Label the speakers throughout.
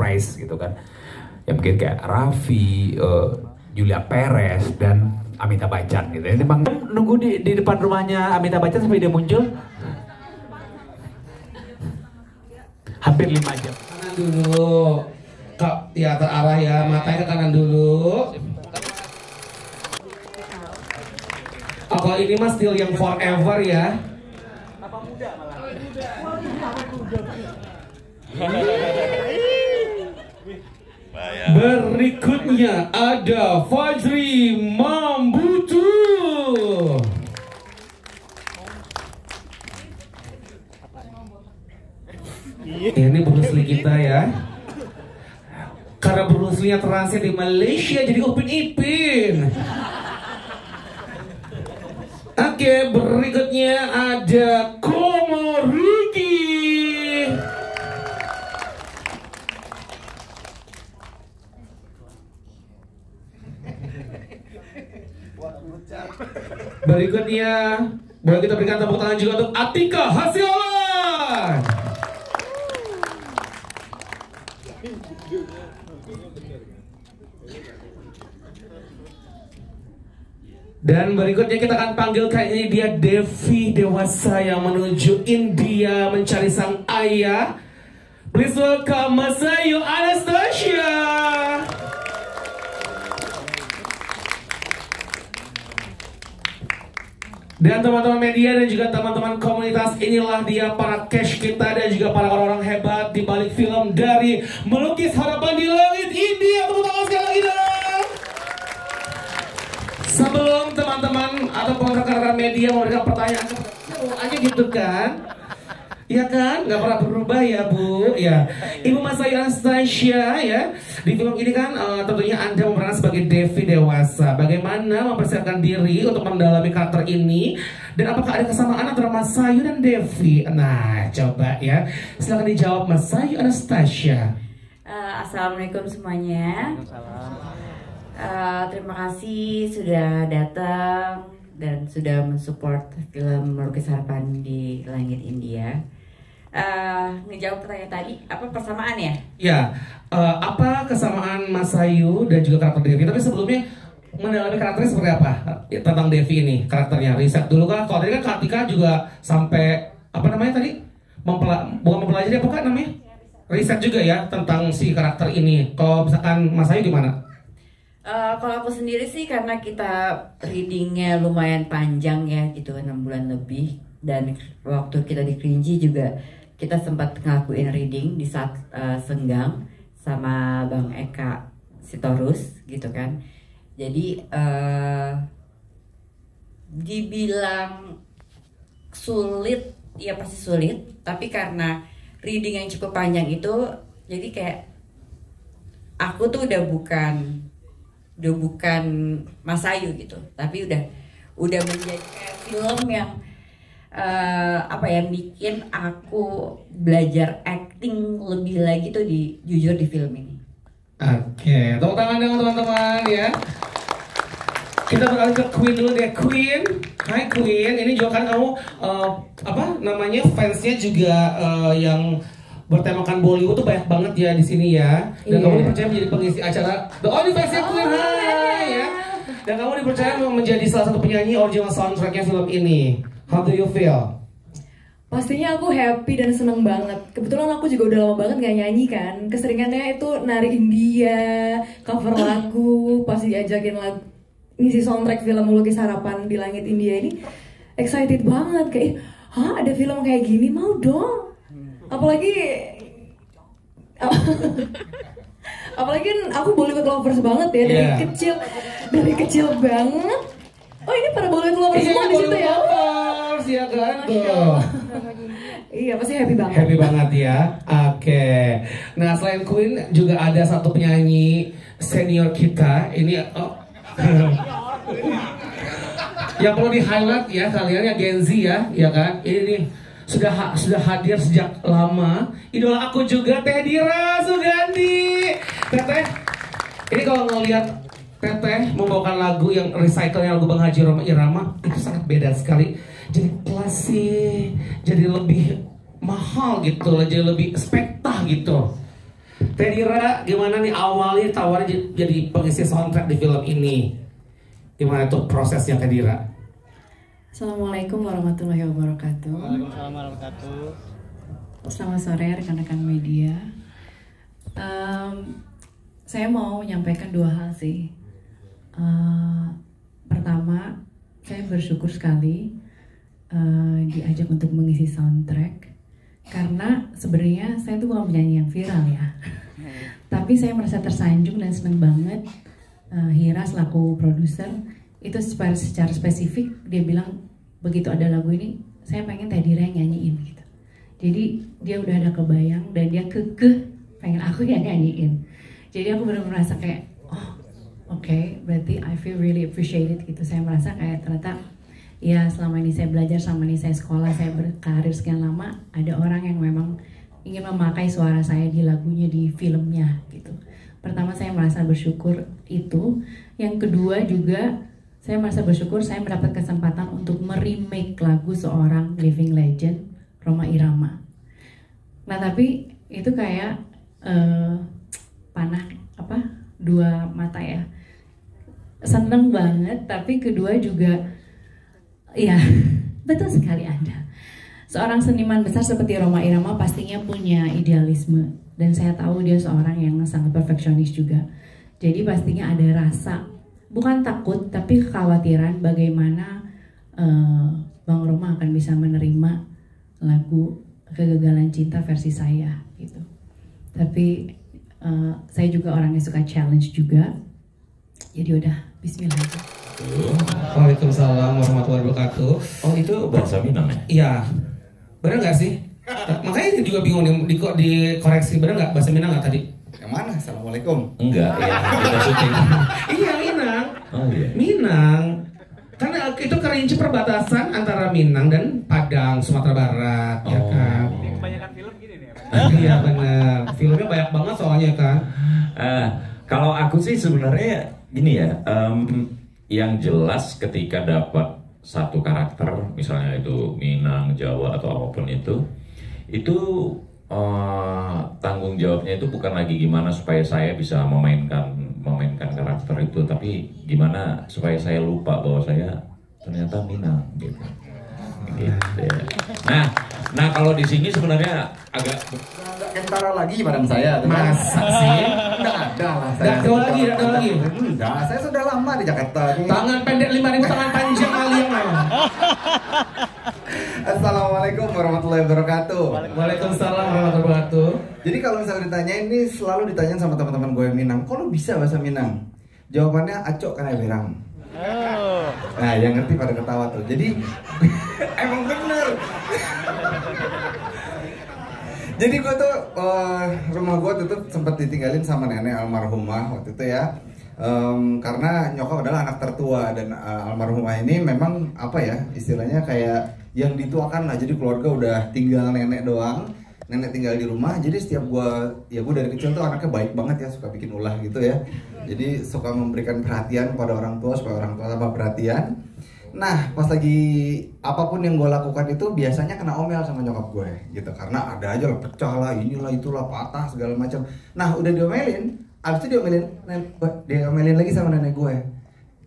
Speaker 1: surprise gitu kan. Ya mungkin kayak Raffi, Julia Perez dan Amitabh Bachchan gitu. Ini bang nunggu di depan rumahnya Amitabh Bachchan sampai dia muncul. Hampir 5 jam.
Speaker 2: Kanan dulu, kak ya terarah ya, matanya ke kanan dulu. Kalau ini mas still yang forever ya. Apa muda malah. Berikutnya ada Fajri Mambutu. Ini Bruce Lee kita ya. Karena Bruce Lee-nya transit di Malaysia jadi Upin Ipin. Oke, berikutnya ada Komoriki. Berikutnya boleh kita berikan tepuk tangan juga untuk Atika Hasyolan. Dan berikutnya kita akan panggil kayak ini dia Devi Dewasa yang menuju India mencari sang ayah. Please welcome Masayu Anastasia. Dan teman-teman media dan juga teman-teman komunitas, inilah dia para cash kita dan juga para orang-orang hebat di balik film dari Melukis Harapan di Langit India. Tepuk tangan sekali lagi dong. Sebelum teman-teman atau rekan-rekan media memberikan pertanyaan aja gitu kan, ya kan, nggak pernah berubah ya Bu, ya Ibu Masayu Anastasia ya. Di film ini kan tentunya Anda memerankan sebagai Devi Dewasa. Bagaimana mempersiapkan diri untuk mendalami karakter ini, dan apakah ada kesamaan antara Masayu dan Devi? Nah, coba ya, silakan dijawab Masayu Anastasia.
Speaker 3: Assalamualaikum semuanya. Terima kasih sudah datang dan sudah mensupport film Melukis Harapan di Langit India. Ngejawab pertanyaan tadi, apa persamaan ya?
Speaker 2: Ya, apa kesamaan Masayu dan juga karakter Devi? Tapi sebelumnya mendalami karakternya seperti apa? Ya, tentang Devi ini, karakternya riset dulu kan. Kalau tadi kan Kartika juga sampai apa namanya tadi? Bukan mempelajari apa kan namanya? Riset juga ya tentang si karakter ini. Kalau misalkan Masayu gimana?
Speaker 3: Kalau aku sendiri sih karena kita readingnya lumayan panjang ya gitu, 6 bulan lebih, dan waktu kita di Kerinci juga kita sempat ngelakuin reading di saat senggang sama Bang Eka Sitorus gitu kan. Jadi dibilang sulit, ya pasti sulit, tapi karena reading yang cukup panjang itu, jadi kayak aku tuh udah bukan Masayu gitu, tapi udah menjadi film yang bikin aku belajar acting lebih lagi tuh jujur di film ini.
Speaker 2: Oke, tepuk tangan dong teman-teman ya. Kita beralih ke Queen dulu deh. Queen, hai Queen. Ini juga kan kamu fansnya juga yang bertemakan Bollywood tuh banyak banget ya di sini ya. Dan kamu dipercaya menjadi pengisi acara The Only Fansnya Queen, hai ya. Dan kamu dipercaya menjadi salah satu penyanyi original soundtracknya film ini. How do you feel?
Speaker 4: Pastinya aku happy dan seneng banget. Kebetulan aku juga udah lama banget gak nyanyi kan. Keseringannya itu nari India, cover lagu, pasti diajakin lagu, ngisi soundtrack film Melukis Harapan di Langit India ini. Excited banget, kayak ada film kayak gini, mau dong. Apalagi kan aku Bollywood lovers banget ya dari kecil banget. Oh, ini para Bollywood lovers semua di situ ya.
Speaker 2: Ya kan?
Speaker 4: Iya, pasti happy banget.
Speaker 2: Happy banget ya. Oke. Nah, selain Queen juga ada satu penyanyi senior kita. Ini yang perlu di highlight ya kalian ya, Gen Z ya kan? Ini nih sudah hadir sejak lama. Idola aku juga, Teh Dira Sugandi. Teteh, ini kalau ngelihat Teteh membawakan lagu yang recycle-nya lagu Bang Haji Roma Irama, itu sangat beda sekali. Jadi klasik, jadi lebih mahal gitu, jadi lebih spektak gitu. Teh Dira, gimana nih awalnya tawaran jadi pengisi soundtrack di film ini? Gimana tuh prosesnya Teh Dira?
Speaker 4: Assalamualaikum warahmatullahi wabarakatuh.
Speaker 5: Waalaikumsalam warahmatullahi wabarakatuh.
Speaker 4: Selamat sore rekan-rekan media. Saya mau menyampaikan dua hal sih. Pertama, saya bersyukur sekali diajak untuk mengisi soundtrack. Karena sebenarnya saya tuh bukan penyanyi yang viral ya. Tapi saya merasa tersanjung dan senang banget. Hira selaku produser itu secara spesifik dia bilang begitu ada lagu ini saya pengen Teh Dira yang nyanyiin gitu. Jadi dia udah ada kebayang dan dia kekeh pengen aku yang nyanyiin. Jadi aku benar-benar merasa kayak okay, berarti I feel really appreciated gitu. Saya merasa kayak ternyata ya selama ini saya belajar, selama ini saya sekolah, saya berkarir sekian lama, ada orang yang memang ingin memakai suara saya di lagunya, di filmnya gitu. Pertama saya merasa bersyukur itu. Yang kedua juga saya merasa bersyukur saya mendapat kesempatan untuk meremake lagu seorang living legend, Rhoma Irama. Nah tapi itu kayak panah dua mata ya. Seneng banget, tapi kedua juga iya, betul sekali Anda. Seorang seniman besar seperti Rhoma Irama pastinya punya idealisme. Dan saya tahu dia seorang yang sangat perfeksionis juga. Jadi pastinya ada rasa, bukan takut, tapi kekhawatiran bagaimana Bang Rhoma akan bisa menerima lagu Kegagalan Cinta versi saya gitu. Tapi saya juga orang yang suka challenge juga. Jadi udah, bismillah aja.
Speaker 2: Waalaikumsalam warahmatullahi wabarakatuh.
Speaker 6: Oh itu bahasa Minang ya?
Speaker 2: Iya, bener nggak sih? Makanya juga bingung dikoreksi, bener nggak bahasa Minang nggak tadi?
Speaker 7: Yang mana? Assalamualaikum.
Speaker 6: Enggak, ya kita syuting.
Speaker 2: Iya Minang.
Speaker 6: Oh iya.
Speaker 2: Minang. Karena itu kerinci perbatasan antara Minang dan Padang, Sumatera Barat, ya kan?
Speaker 1: Kebanyakan film gini nih.
Speaker 2: Iya bener. Filmnya banyak banget soalnya kan.
Speaker 6: Kalau aku sih sebenarnya gini ya, yang jelas ketika dapat satu karakter, misalnya itu Minang, Jawa atau apapun itu tanggung jawabnya itu bukan lagi gimana supaya saya bisa memainkan karakter itu, tapi gimana supaya saya lupa bahwa saya ternyata Minang gitu. Gitu ya. Nah kalau di sini sebenarnya agak
Speaker 7: Kentara lagi badan saya.
Speaker 2: Masa sih?
Speaker 7: Enggak ada lah.
Speaker 2: Nggak ada lagi.
Speaker 7: Enggak, saya sudah lama di Jakarta.
Speaker 2: Tangan pendek 5.000, tangan panjang kalian memang.
Speaker 7: Assalamualaikum warahmatullahi wabarakatuh.
Speaker 2: Waalaikumsalam warahmatullahi wabarakatuh.
Speaker 7: Jadi kalau misalnya ditanya ini selalu ditanyain sama teman-teman gue yang Minang, kok lu bisa bahasa Minang? Jawabannya acok karena berang. Nah, yang ngerti pada ketawa tuh. Jadi emang bener. Jadi gue tuh rumah gue tuh sempat ditinggalin sama nenek almarhumah waktu itu ya. Karena nyokap adalah anak tertua dan almarhumah ini memang apa ya istilahnya kayak yang dituakan lah. Jadi keluarga udah tinggal nenek doang. Nenek tinggal di rumah. Jadi setiap gue dari kecil tuh anaknya baik banget ya, suka bikin ulah gitu ya. Jadi suka memberikan perhatian pada orang tua supaya orang tua tambah perhatian. Nah, pas lagi apapun yang gue lakukan itu biasanya kena omel sama nyokap gue gitu. Karena ada aja lah pecah lah, inilah itulah, patah segala macam. Nah, udah diomelin, abis itu diomelin lagi sama nenek gue.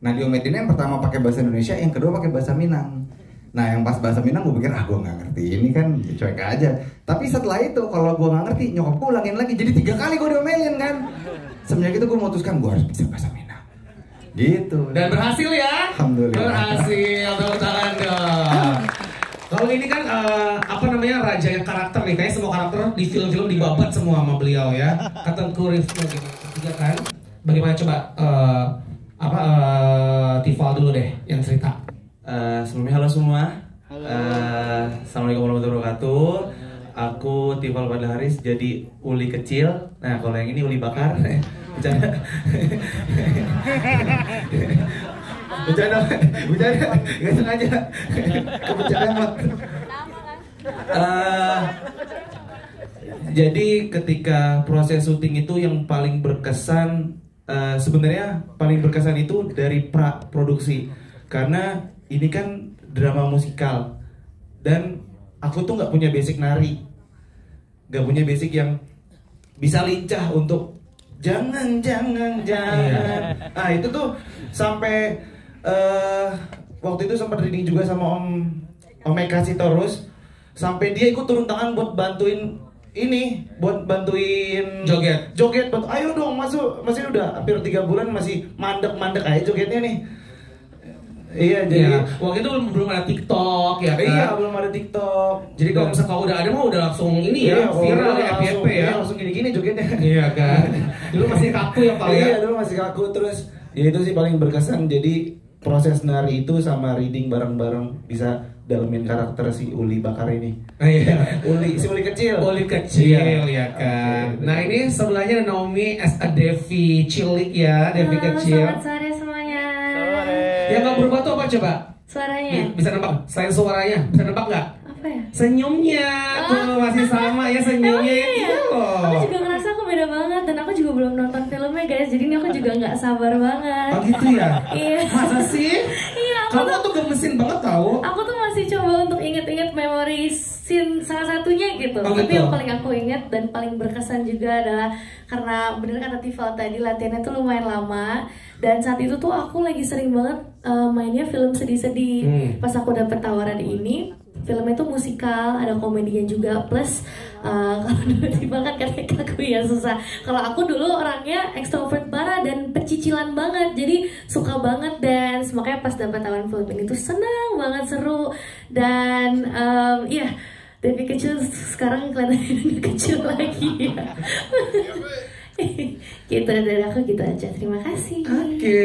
Speaker 7: Nah, diomelin yang pertama pakai bahasa Indonesia, yang kedua pakai bahasa Minang. Nah, yang pas bahasa Minang gue pikir gue nggak ngerti, ini kan cuek aja. Tapi setelah itu kalau gue nggak ngerti, nyokap gue ulangin lagi, jadi 3 kali gue diomelin kan. Semenjak itu gue memutuskan gue harus bisa bahasa Minang. Gitu.
Speaker 2: Dan berhasil ya?
Speaker 7: Alhamdulillah.
Speaker 2: Berhasil, tepuk tangan dong. Kalau ini kan raja yang karakter nih, kayaknya semua karakter di film-film dibabat semua sama beliau ya. Ketengku Rifki gitu juga kan. Bagaimana coba Tifal dulu deh yang cerita.
Speaker 5: Sebelumnya halo semua. Assalamualaikum warahmatullahi wabarakatuh. Aku Tifal Fadil Haris jadi uli kecil. Nah kalau yang ini uli bakar. Bercanda. Bercanda, nggak sengaja. Kebercandaan banget. Jadi ketika proses syuting itu yang paling berkesan, sebenarnya paling berkesan itu dari pra produksi, karena ini kan drama musikal dan aku tuh nggak punya basic nari, nggak punya basic yang bisa lincah untuk jangan. Nah itu tuh sampai waktu itu sempat reading juga sama Om Eka Sitorus, sampai dia ikut turun tangan buat bantuin joget. Ayo dong masih udah hampir 3 bulan masih mandek aja jogetnya nih. Iya, jadi
Speaker 2: waktu itu belum ada TikTok ya kan?
Speaker 5: Iya, belum ada TikTok.
Speaker 2: Jadi kalau misalnya kalau udah ada mah udah langsung ini ya, viral ya, FYP ya.
Speaker 5: Langsung gini-gini jogetnya.
Speaker 2: Iya kan? Dulu masih kaku ya Pak ya?
Speaker 5: Iya, dulu masih kaku. Terus ya itu sih paling berkesan. Jadi proses nari itu sama reading bareng-bareng bisa dalemin karakter si Uli Bakar ini.
Speaker 2: Iya.
Speaker 5: Si Uli kecil.
Speaker 2: Ya kan. Nah ini sebelahnya ada Naomi as a Devi cilik ya, Devi kecil.
Speaker 8: Selamat sore semuanya.
Speaker 2: Yang nggak berubah tuh apa coba?
Speaker 8: Suaranya.
Speaker 2: Bisa nebak? Selain suaranya, bisa nebak nggak?
Speaker 8: Apa ya?
Speaker 2: Senyumnya tuh masih sama ya senyumnya ya. Iya loh.
Speaker 8: Aku juga ngerasa aku beda banget dan aku juga belum nonton filmnya guys. Jadi ini aku juga nggak sabar banget.
Speaker 2: Oh gitu ya?
Speaker 8: Iya.
Speaker 2: Masa sih?
Speaker 8: Iya.
Speaker 2: Kamu tuh gemesin banget tau.
Speaker 8: Aku tuh masih coba untuk inget-inget memori scene salah satunya gitu.
Speaker 2: Oh,
Speaker 8: Tapi
Speaker 2: gitu.
Speaker 8: yang paling aku inget dan paling berkesan juga adalah karena bener kata Tival tadi latihannya tuh lumayan lama. Dan saat itu tuh aku lagi sering banget mainnya film sedih-sedih. Pas aku dapet tawaran ini, filmnya tuh musikal, ada komedinya juga. Plus kalau dulu Tival kan katanya aku ya susah. Kalau aku dulu orangnya extrovert parah dan pecicilan banget. Jadi suka banget dance. Makanya pas dapet tawaran film ini tuh senang banget, seru. Dan iya, Devi kecil sekarang kelihatannya kecil lagi ya. Gitu dari aku gitu aja. Terima kasih.
Speaker 2: Oke,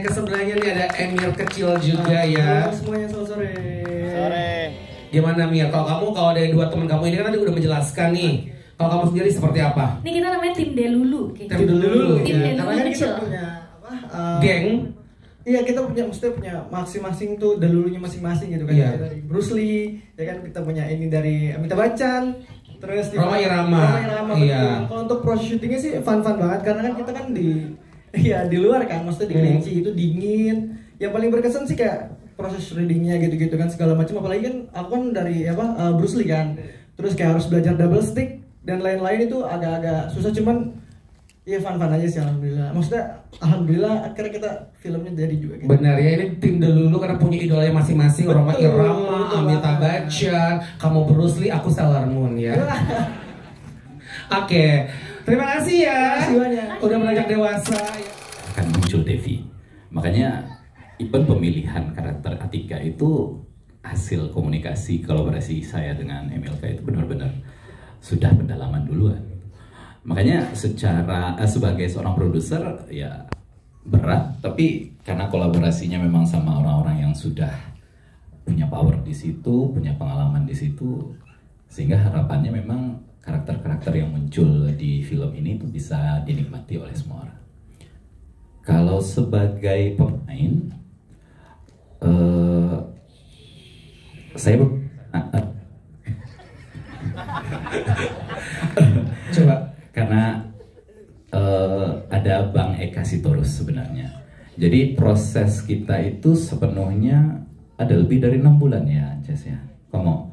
Speaker 2: ke sebelahnya nih ada Emil kecil juga ya.
Speaker 5: Semuanya sore.
Speaker 2: Gimana Mia? Kalau ada 2 teman kamu ini kan tadi udah menjelaskan nih. Kalau kamu sendiri seperti apa?
Speaker 8: Ini kita namanya tim Delulu.
Speaker 2: Tim Delulu.
Speaker 8: Tim
Speaker 2: Ya.
Speaker 8: Delulu
Speaker 5: Karena
Speaker 8: kecil.
Speaker 5: kita punya apa?
Speaker 2: Geng.
Speaker 5: Iya, kita punya masing-masing tuh delulunya masing-masing gitu kan.
Speaker 2: Iya.
Speaker 5: Kita dari Bruce Lee, ya kan kita punya ini dari Amitabh Bachchan, terus
Speaker 2: Roma Irama. Iya.
Speaker 5: Betul. Kalau untuk proses syutingnya sih fun banget karena kan kita kan di luar kan, maksudnya di Kerinci itu dingin. Yang paling berkesan sih kayak proses readingnya gitu-gitu kan segala macam, apalagi kan aku kan dari Bruce Lee kan. Terus kayak harus belajar double stick dan lain-lain itu agak-agak susah, cuman ya fun aja sih alhamdulillah. Maksudnya alhamdulillah akhirnya kita filmnya jadi juga gitu.
Speaker 2: Benar ya, ini tim Delulu karena punya idolanya masing-masing. Roma Irama, Amitabh Bachchan, kamu Bruce Lee, aku Sailor Moon ya. Oke, terima kasih ya.
Speaker 5: Terima kasih banyak.
Speaker 2: Udah beranjak dewasa.
Speaker 1: Akan muncul Devi. Makanya even pemilihan karakter Atika itu hasil komunikasi kolaborasi saya dengan Emilka itu benar-benar sudah pendalaman duluan. Makanya sebagai seorang produser ya berat, tapi karena kolaborasinya memang sama orang-orang yang sudah punya power di situ, punya pengalaman di situ, sehingga harapannya memang karakter-karakter yang muncul di film ini itu bisa dinikmati oleh semua orang. Kalau sebagai pemain, saya coba karena ada Bang Eka Sitorus sebenarnya. Jadi proses kita itu sepenuhnya ada lebih dari 6 bulan ya, Jess ya. Kamu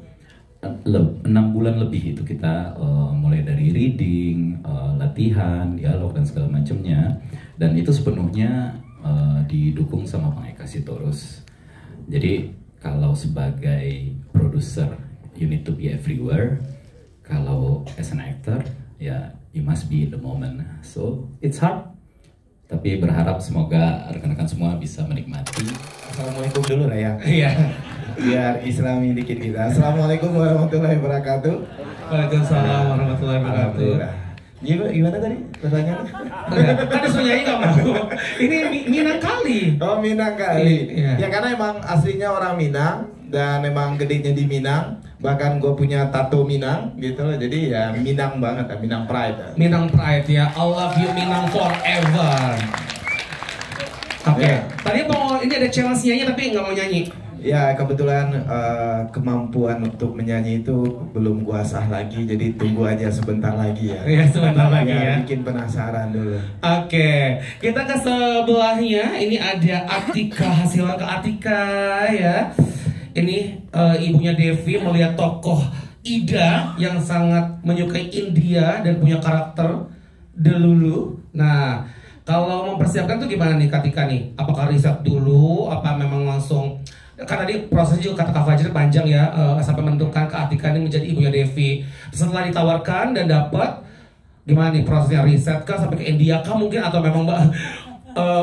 Speaker 1: 6 bulan lebih itu kita mulai dari reading, latihan, dialog dan segala macamnya. Dan itu sepenuhnya didukung sama Bang Eka Sitorus. Jadi kalau sebagai produser, you need to be everywhere. Kalau as an actor, ya you must be in the moment. So it's hard, tapi berharap semoga rekan-rekan semua bisa menikmati.
Speaker 5: Assalamualaikum dulu lah ya.
Speaker 2: Iya.
Speaker 5: Biar Islami dikit kita. Assalamualaikum warahmatullahi wabarakatuh.
Speaker 2: Waalaikumsalam warahmatullahi wabarakatuh.
Speaker 5: Alhamdulillah. Gimana tadi pertanyaannya?
Speaker 2: Kan disuruh nyanyi gak mau. Ini Minang kali.
Speaker 5: Oh, Minang kali.
Speaker 2: Iya.
Speaker 5: Ya karena emang aslinya orang Minang dan emang gedenya di Minang. Bahkan gue punya tato Minang gitu loh. Jadi ya Minang banget, Minang Pride.
Speaker 2: Minang Pride ya. I love you Minang forever. Oke.
Speaker 5: Ya.
Speaker 2: Tadi mau ini ada challenge nyanyi tapi nggak mau nyanyi.
Speaker 5: Ya kebetulan kemampuan untuk menyanyi itu belum gua sah lagi, jadi tunggu aja sebentar lagi ya.
Speaker 2: Iya, sebentar lagi ya.
Speaker 5: Bikin penasaran dulu.
Speaker 2: Oke, kita ke sebelahnya. Ini ada Atika, hasilan ke Atika ya. Ini ibunya Devi melihat tokoh Ida yang sangat menyukai India dan punya karakter Delulu. Nah, kalau mempersiapkan tuh gimana nih Katika nih? Apakah riset dulu? Apa memang langsung? Karena tadi prosesnya juga kata Kak Fajri panjang ya, sampai menentukan Kak Atika ini menjadi ibunya Devi. Setelah ditawarkan dan dapat, gimana nih prosesnya, riset kah sampai ke India kah mungkin, atau memang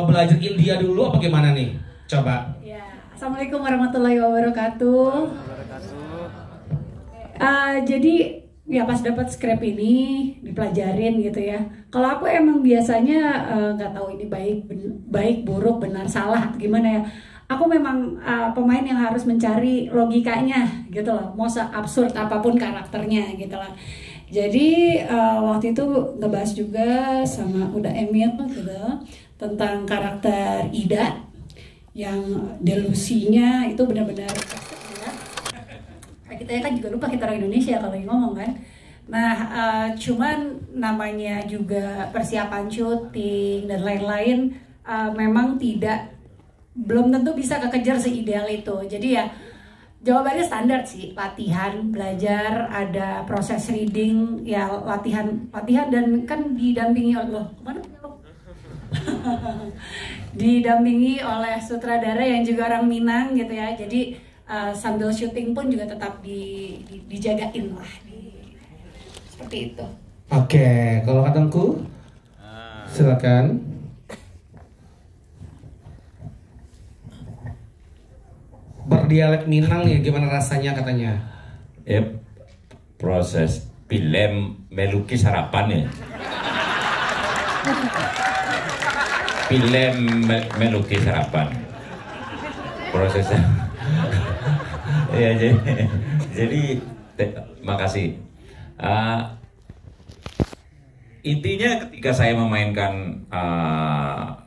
Speaker 2: belajar India dulu apa gimana nih? Coba.
Speaker 9: Ya, Assalamualaikum warahmatullahi wabarakatuh. Jadi ya pas dapat skrip ini dipelajarin gitu ya. Kalau aku emang biasanya nggak tahu ini baik buruk benar salah gimana ya. Aku memang pemain yang harus mencari logikanya gitu loh. Mau absurd apapun karakternya gitu lah. Jadi waktu itu ngebahas juga sama Uda Emil gitu tentang karakter Ida yang delusinya itu benar-benar kita kan juga lupa kita orang Indonesia kalau ngomong kan. Nah, cuman namanya juga persiapan syuting dan lain-lain memang belum tentu bisa kekejar seideal itu. Jadi ya jawabannya standar sih, latihan, belajar, ada proses reading, ya latihan dan kan didampingi oleh didampingi oleh sutradara yang juga orang Minang gitu ya. Jadi sambil syuting pun juga tetap dijagain lah, seperti itu.
Speaker 2: Oke, kalau katangku, silakan. Berdialek Minang ya, gimana rasanya katanya?
Speaker 6: Proses film melukis harapan ya. Film melukis harapan. Prosesnya. Ya, jadi makasih. Intinya ketika saya memainkan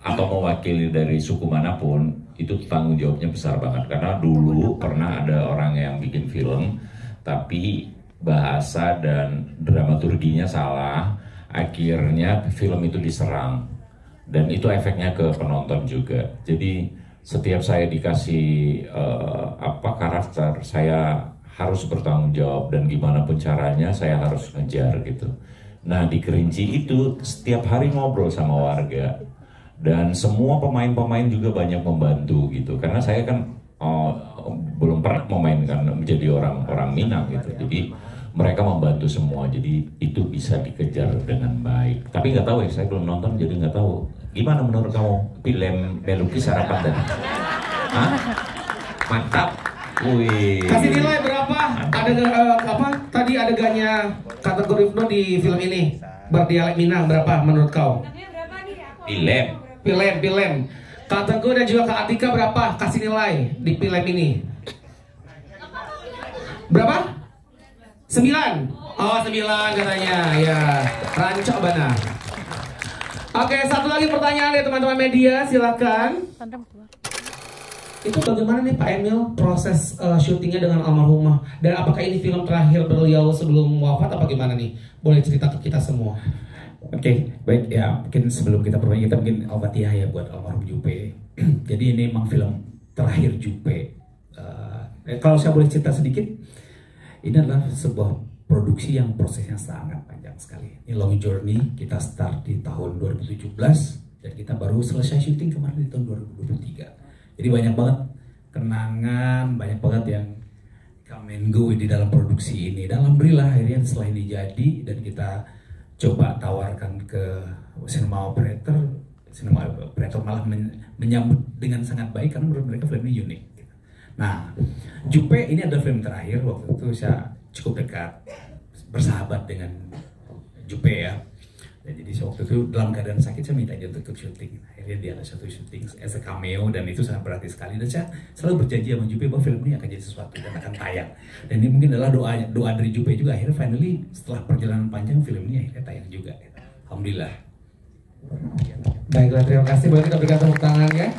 Speaker 6: atau mewakili dari suku manapun, itu tanggung jawabnya besar banget. Karena dulu pernah ada orang yang bikin film, tapi bahasa dan dramaturginya salah, akhirnya film itu diserang. Dan itu efeknya ke penonton juga. Jadi setiap saya dikasih karakter, saya harus bertanggung jawab dan gimana pun caranya saya harus ngejar gitu. Nah di Kerinci itu setiap hari ngobrol sama warga dan semua pemain-pemain juga banyak membantu gitu. Karena saya kan belum pernah memainkan menjadi orang Minang gitu. Jadi mereka membantu semua, jadi itu bisa dikejar dengan baik. Tapi nggak tahu ya, saya belum nonton jadi nggak tahu. Gimana menurut kamu film melukis harapan dan? Hah? Mantap. Wih.
Speaker 2: Kasih nilai berapa? Ada tadi adegannya kategori Ibnu di film ini berdialek Minang berapa menurut kau? Film. Kategori dan juga Kak Atika berapa? Kasih nilai di film ini. Berapa? 9. Oh 9 katanya. Ya. Rancok bana. Oke, satu lagi pertanyaan dari teman-teman media, silakan. Itu bagaimana nih Pak Emil proses syutingnya dengan almarhumah, dan apakah ini film terakhir beliau sebelum wafat apa gimana nih? Boleh cerita ke kita semua.
Speaker 1: Oke, baik ya. Mungkin sebelum kita mungkin Al-Fatihah ya buat almarhum Jupe. Jadi ini memang film terakhir Jupe. Kalau saya boleh cerita sedikit, ini adalah sebuah produksi yang prosesnya sangat panjang sekali. Ini long journey, kita start di tahun 2017 dan kita baru selesai syuting kemarin di tahun 2023. Jadi banyak banget kenangan, banyak banget yang come and go di dalam produksi ini. Dan alhamdulillah akhirnya setelah ini jadi dan kita coba tawarkan ke cinema operator malah menyambut dengan sangat baik karena menurut mereka film ini unik. Nah, Jupe ini adalah film terakhir. Waktu itu saya cukup dekat bersahabat dengan Jupe ya. Dan jadi waktu itu dalam keadaan sakit saya minta dia untuk syuting. Akhirnya dia ada satu syuting as a cameo dan itu sangat berarti sekali. Dan saya selalu berjanji sama Jupe bahwa film ini akan jadi sesuatu dan akan tayang. Dan ini mungkin adalah doa dari Jupe juga. Akhirnya finally setelah perjalanan panjang film ini akhirnya tayang juga. Alhamdulillah.
Speaker 2: Baiklah, terima kasih. Boleh kita berikan tepuk tangan ya.